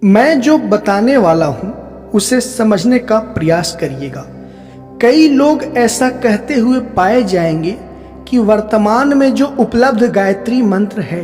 मैं जो बताने वाला हूं उसे समझने का प्रयास करिएगा। कई लोग ऐसा कहते हुए पाए जाएंगे कि वर्तमान में जो उपलब्ध गायत्री मंत्र है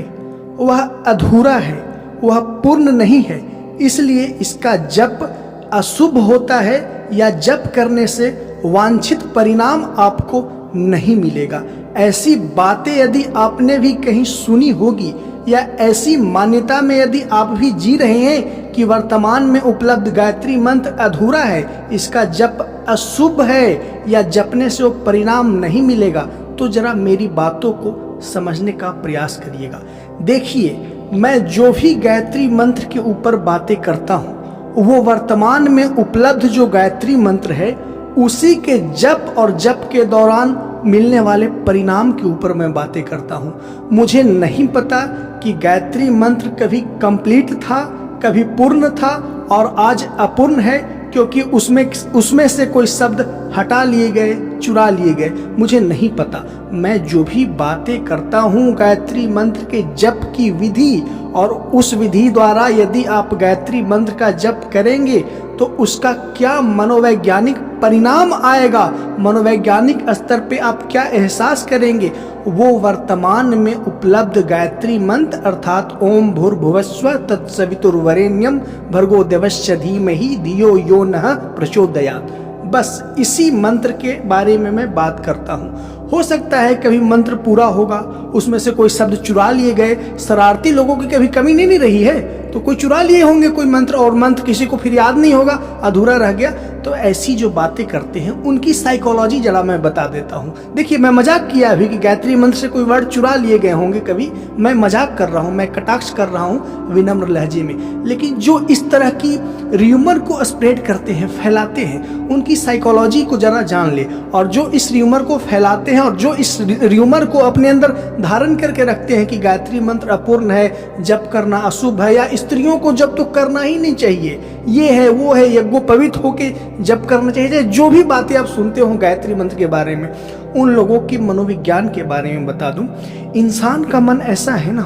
वह अधूरा है, वह पूर्ण नहीं है, इसलिए इसका जप अशुभ होता है या जप करने से वांछित परिणाम आपको नहीं मिलेगा। ऐसी बातें यदि आपने भी कहीं सुनी होगी या ऐसी मान्यता में यदि आप भी जी रहे हैं कि वर्तमान में उपलब्ध गायत्री मंत्र अधूरा है, इसका जप अशुभ है या जपने से वो परिणाम नहीं मिलेगा, तो जरा मेरी बातों को समझने का प्रयास करिएगा। देखिए, मैं जो भी गायत्री मंत्र के ऊपर बातें करता हूँ वो वर्तमान में उपलब्ध जो गायत्री मंत्र है उसी के जप और जप के दौरान मिलने वाले परिणाम के ऊपर मैं बातें करता हूँ। मुझे नहीं पता कि गायत्री मंत्र कभी कंप्लीट था, कभी पूर्ण था और आज अपूर्ण है क्योंकि उसमें से कोई शब्द हटा लिए गए, चुरा लिए गए, मुझे नहीं पता। मैं जो भी बातें करता हूँ गायत्री मंत्र के जप की विधि और उस विधि द्वारा यदि आप गायत्री मंत्र का जप करेंगे तो उसका क्या मनोवैज्ञानिक परिणाम आएगा, मनोवैज्ञानिक स्तर पे आप क्या एहसास करेंगे, वो वर्तमान में उपलब्ध गायत्री मंत्र अर्थात ओम भूर्भुवस्सुवः तत्सवितुर्वरेण्यम भर्गो देवस्य धीमहि धियो यो नः प्रचोदयात्, बस इसी मंत्र के बारे में मैं बात करता हूँ। हो सकता है कभी मंत्र पूरा होगा, उसमें से कोई शब्द चुरा लिए गए, शरारती लोगों की कभी कमी नहीं रही है तो कोई चुरा लिए होंगे कोई मंत्र और मंत्र किसी को फिर याद नहीं होगा, अधूरा रह गया। तो ऐसी जो बातें करते हैं उनकी साइकोलॉजी जरा मैं बता देता हूँ। देखिए, मैं मजाक किया अभी कि गायत्री मंत्र से कोई वर्ड चुरा लिए गए होंगे, कभी मैं मजाक कर रहा हूँ, मैं कटाक्ष कर रहा हूँ विनम्र लहजे में। लेकिन जो इस तरह की र्यूमर को स्प्रेड करते हैं, फैलाते हैं, उनकी साइकोलॉजी को जरा जान ले। और जो इस र्यूमर को फैलाते हैं और जो इस र्यूमर को अपने अंदर धारण करके रखते हैं कि गायत्री मंत्र अपूर्ण है, जप करना अशुभ है या स्त्रियों को जब तो करना ही नहीं चाहिए, ये है वो है, यज्ञोपवीत होके जप करना चाहिए, जो भी बातें आप सुनते हो गायत्री मंत्र के बारे में, उन लोगों के मनोविज्ञान के बारे में बता दूं। इंसान का मन ऐसा है ना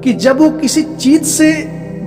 कि जब वो किसी चीज से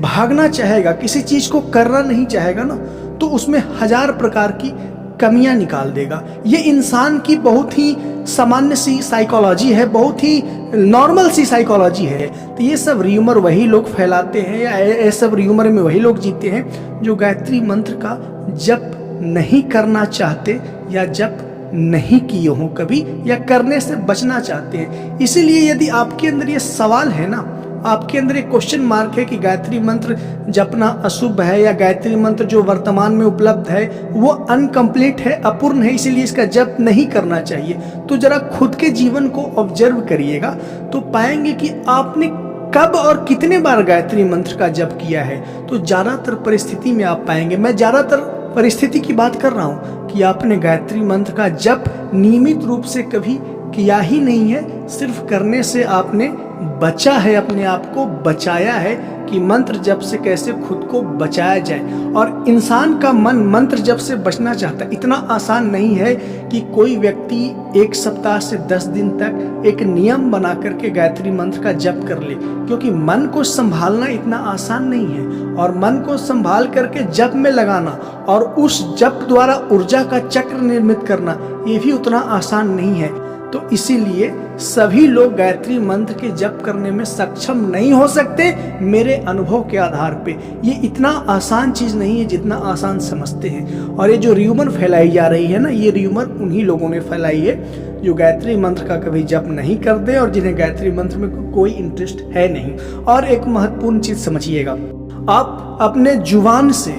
भागना चाहेगा, किसी चीज को करना नहीं चाहेगा ना, तो उसमें हजार प्रकार की कमियां निकाल देगा। ये इंसान की बहुत ही सामान्य सी साइकोलॉजी है, बहुत ही नॉर्मल सी साइकोलॉजी है। तो ये सब र्यूमर वही लोग फैलाते हैं या ये सब र्यूमर में वही लोग जीते हैं जो गायत्री मंत्र का जप नहीं करना चाहते या जप नहीं किए हों कभी या करने से बचना चाहते हैं। इसीलिए यदि आपके अंदर ये सवाल है ना, आपके अंदर एक क्वेश्चन मार्क है कि गायत्री मंत्र जपना अशुभ है या गायत्री मंत्र जो वर्तमान में उपलब्ध है वो अनकंप्लीट है, अपूर्ण है, इसीलिए इसका जप नहीं करना चाहिए, तो जरा खुद के जीवन को ऑब्जर्व करिएगा तो पाएंगे कि आपने कब और कितने बार गायत्री मंत्र का जप किया है। तो ज्यादातर परिस्थिति में आप पाएंगे, मैं ज्यादातर परिस्थिति की बात कर रहा हूँ, कि आपने गायत्री मंत्र का जप नियमित रूप से कभी किया ही नहीं है, सिर्फ करने से आपने बचा है, अपने आप को बचाया है कि मंत्र जप से कैसे खुद को बचाया जाए। और इंसान का मन मंत्र जप से बचना चाहता है। इतना आसान नहीं है कि कोई व्यक्ति 1 सप्ताह से 10 दिन तक एक नियम बना करके गायत्री मंत्र का जप कर ले, क्योंकि मन को संभालना इतना आसान नहीं है और मन को संभाल करके जप में लगाना और उस जप द्वारा ऊर्जा का चक्र निर्मित करना ये भी उतना आसान नहीं है। तो इसीलिए सभी लोग गायत्री मंत्र के जप करने में सक्षम नहीं हो सकते मेरे अनुभव के आधार पे। ये इतना आसान चीज नहीं है जितना आसान समझते हैं। और ये जो र्यूमर फैलाई जा रही है ना, ये र्यूमर उन्हीं लोगों ने फैलाई है जो गायत्री मंत्र का कभी जप नहीं करते और जिन्हें गायत्री मंत्र में कोई इंटरेस्ट है नहीं। और एक महत्वपूर्ण चीज समझिएगा, आप अपने जुबान से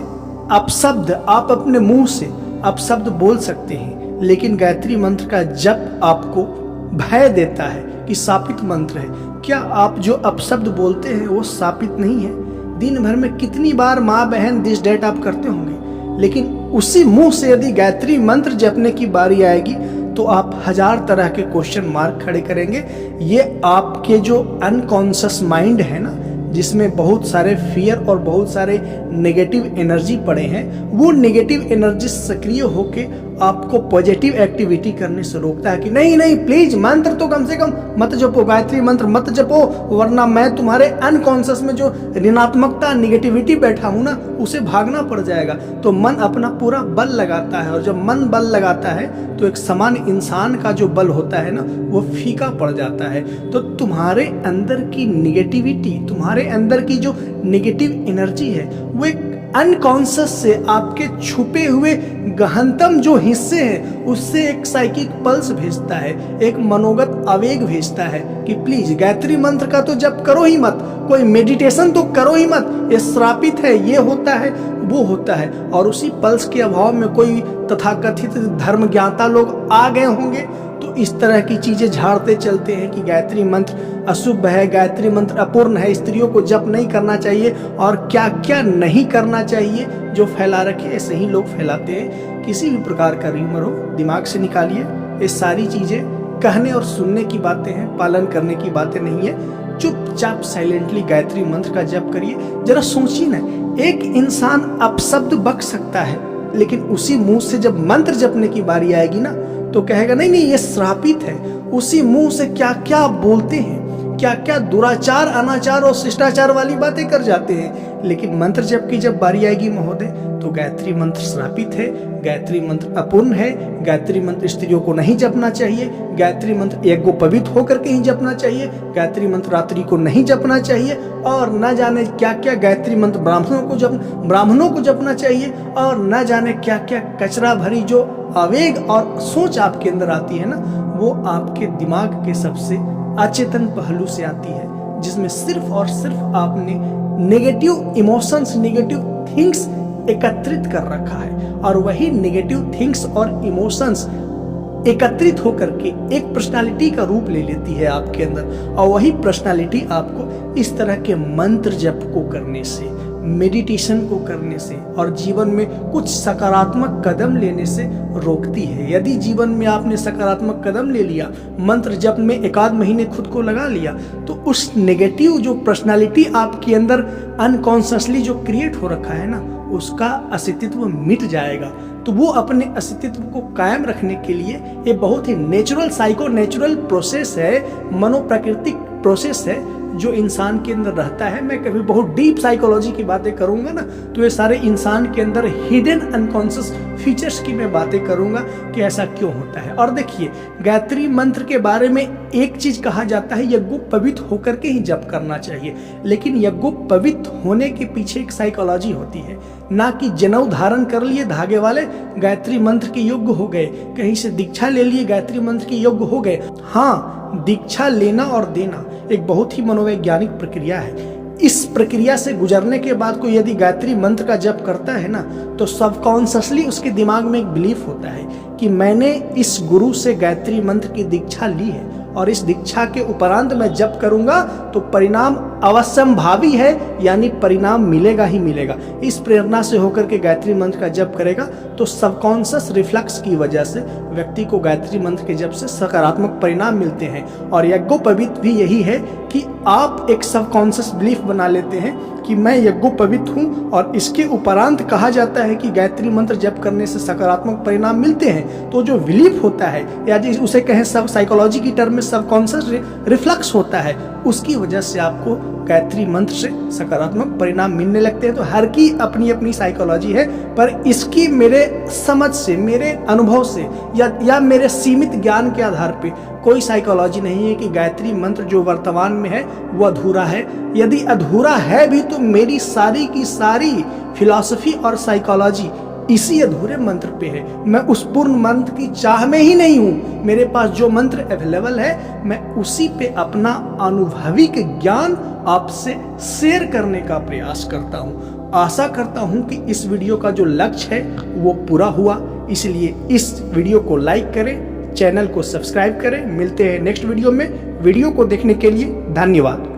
अपशब्द, आप अपने मुंह से अपशब्द बोल सकते हैं, लेकिन गायत्री मंत्र का जप आपको भय देता है कि शापित मंत्र है। क्या आप जो अपशब्द बोलते हैं वो शापित नहीं है? दिन भर में कितनी बार माँ बहन दिस डेट आप करते होंगे, लेकिन उसी मुंह से यदि गायत्री मंत्र जपने की बारी आएगी तो आप हजार तरह के क्वेश्चन मार्क खड़े करेंगे। ये आपके जो अनकॉन्शियस माइंड है ना, जिसमें बहुत सारे फियर और बहुत सारे नेगेटिव एनर्जी पड़े हैं, वो नेगेटिव एनर्जी सक्रिय होके आपको पॉजिटिव एक्टिविटी करने से रोकता है कि नहीं नहीं प्लीज मंत्र तो कम से कम मत जपो, गायत्री मंत्र मत जपो, वरना मैं तुम्हारे अनकॉन्शियस में जो ऋणात्मकता निगेटिविटी बैठा हूं ना उसे भागना पड़ जाएगा। तो मन अपना पूरा बल लगाता है, और जब मन बल लगाता है तो एक सामान्य इंसान का जो बल होता है ना वो फीका पड़ जाता है। तो तुम्हारे अंदर की निगेटिविटी, तुम्हारे अंदर की जो निगेटिव एनर्जी है वो एक अनकॉन्शियस से आपके छुपे हुए गहनतम जो हिस्से हैं उससे एक साइकिक पल्स भेजता है, एक मनोगत आवेग भेजता है कि प्लीज गायत्री मंत्र का तो जप करो ही मत, कोई मेडिटेशन तो करो ही मत, ये श्रापित है, ये होता है वो होता है। और उसी पल्स के अभाव में कोई तथाकथित धर्म ज्ञाता लोग आ गए होंगे तो इस तरह की चीजें झाड़ते चलते हैं कि गायत्री मंत्र अशुभ है, गायत्री मंत्र अपूर्ण है, स्त्रियों को जप नहीं करना चाहिए, और क्या क्या नहीं करना चाहिए जो फैला रखे ऐसे ही लोग फैलाते हैं। किसी भी प्रकार का र्यूमर हो दिमाग से निकालिए, ये सारी चीजें कहने और सुनने की बातें हैं, पालन करने की बातें नहीं है। चुपचाप साइलेंटली गायत्री मंत्र का जप करिए। जरा सोचिए ना, एक इंसान अपशब्द बक सकता है लेकिन उसी मुंह से जब मंत्र जपने की बारी आएगी ना तो कहेगा नहीं नहीं ये श्रापित है। उसी मुंह से क्या क्या बोलते हैं, क्या क्या दुराचार अनाचार और शिष्टाचार वाली बातें कर जाते हैं, लेकिन मंत्र जप की जब बारी आएगी महोदय तो गायत्री मंत्र श्रापित है, गायत्री मंत्र अपूर्ण है, गायत्री मंत्र स्त्रियों को नहीं जपना चाहिए, गायत्री मंत्र यज्ञोपवीत होकर के ही जपना चाहिए, गायत्री मंत्र रात्रि को नहीं जपना चाहिए, और न जाने क्या क्या गायत्री मंत्र ब्राह्मणों को जपना चाहिए, और न जाने क्या क्या कचरा भरी जो आवेग और सोच आपके अंदर आती है ना वो आपके दिमाग के सबसे अचेतन पहलू से आती है, जिसमें सिर्फ और सिर्फ आपने नेगेटिव इमोशंस, नेगेटिव थिंग्स एकत्रित कर रखा है, और वही नेगेटिव थिंग्स और इमोशंस एकत्रित होकर के एक पर्सनालिटी का रूप ले लेती है आपके अंदर, और वही पर्सनालिटी आपको इस तरह के मंत्र जप को करने से, मेडिटेशन को करने से और जीवन में कुछ सकारात्मक कदम लेने से रोकती है। यदि जीवन में आपने सकारात्मक कदम ले लिया, मंत्र जप में 1-8 महीने खुद को लगा लिया, तो उस नेगेटिव जो पर्सनालिटी आपके अंदर अनकॉन्शियसली जो क्रिएट हो रखा है ना उसका अस्तित्व मिट जाएगा। तो वो अपने अस्तित्व को कायम रखने के लिए ये बहुत ही नेचुरल प्रोसेस है, मनोप्राकृतिक प्रोसेस है जो इंसान के अंदर रहता है। मैं कभी बहुत डीप साइकोलॉजी की बातें करूंगा ना तो ये सारे इंसान के अंदर हिडन अनकॉन्शियस फीचर्स की मैं बातें करूंगा कि ऐसा क्यों होता है। और देखिए, गायत्री मंत्र के बारे में एक चीज कहा जाता है, यज्ञोपवीत होकर के ही जप करना चाहिए, लेकिन यज्ञोपवीत होने के पीछे एक साइकोलॉजी होती है, ना कि जनेऊ धारण कर लिए धागे वाले गायत्री मंत्र के योग्य हो गए, कहीं से दीक्षा ले लिए गायत्री मंत्र के योग्य हो गए। हाँ, दीक्षा लेना और देना एक बहुत ही मनोवैज्ञानिक प्रक्रिया है। इस प्रक्रिया से गुजरने के बाद कोई यदि गायत्री मंत्र का जप करता है ना तो सबकॉन्शियसली उसके दिमाग में एक बिलीफ होता है कि मैंने इस गुरु से गायत्री मंत्र की दीक्षा ली है और इस दीक्षा के उपरांत मैं जप करूंगा तो परिणाम अवश्यंभावी है, यानी परिणाम मिलेगा ही मिलेगा। इस प्रेरणा से होकर के गायत्री मंत्र का जप करेगा तो सबकॉन्शियस रिफ्लेक्स की वजह से व्यक्ति को गायत्री मंत्र के जप से सकारात्मक परिणाम मिलते हैं। और यज्ञोपवीत भी यही है कि आप एक सबकॉन्शियस बिलीफ बना लेते हैं कि मैं यज्ञोपवीत हूँ, और इसके उपरांत कहा जाता है कि गायत्री मंत्र जप करने से सकारात्मक परिणाम मिलते हैं। तो जो बिलीफ होता है, या उसे कहें सब साइकोलॉजी की टर्म में सबकॉन्शियस रिफ्लेक्स होता है, उसकी वजह से आपको गायत्री मंत्र से सकारात्मक परिणाम मिलने लगते हैं। तो हर की अपनी अपनी साइकोलॉजी है, पर इसकी मेरे समझ से, मेरे अनुभव से या मेरे सीमित ज्ञान के आधार पे कोई साइकोलॉजी नहीं है कि गायत्री मंत्र जो वर्तमान में है वो अधूरा है। यदि अधूरा है भी तो मेरी सारी की सारी फिलॉसफी और साइकोलॉजी इसी अधूरे मंत्र पे है। मैं उस पूर्ण मंत्र की चाह में ही नहीं हूं। मेरे पास जो मंत्र अवेलेबल है मैं उसी पे अपना अनुभविक ज्ञान आपसे शेयर करने का प्रयास करता हूं। आशा करता हूं कि इस वीडियो का जो लक्ष्य है वो पूरा हुआ, इसलिए इस वीडियो को लाइक करें, चैनल को सब्सक्राइब करें। मिलते हैं नेक्स्ट वीडियो में। वीडियो को देखने के लिए धन्यवाद।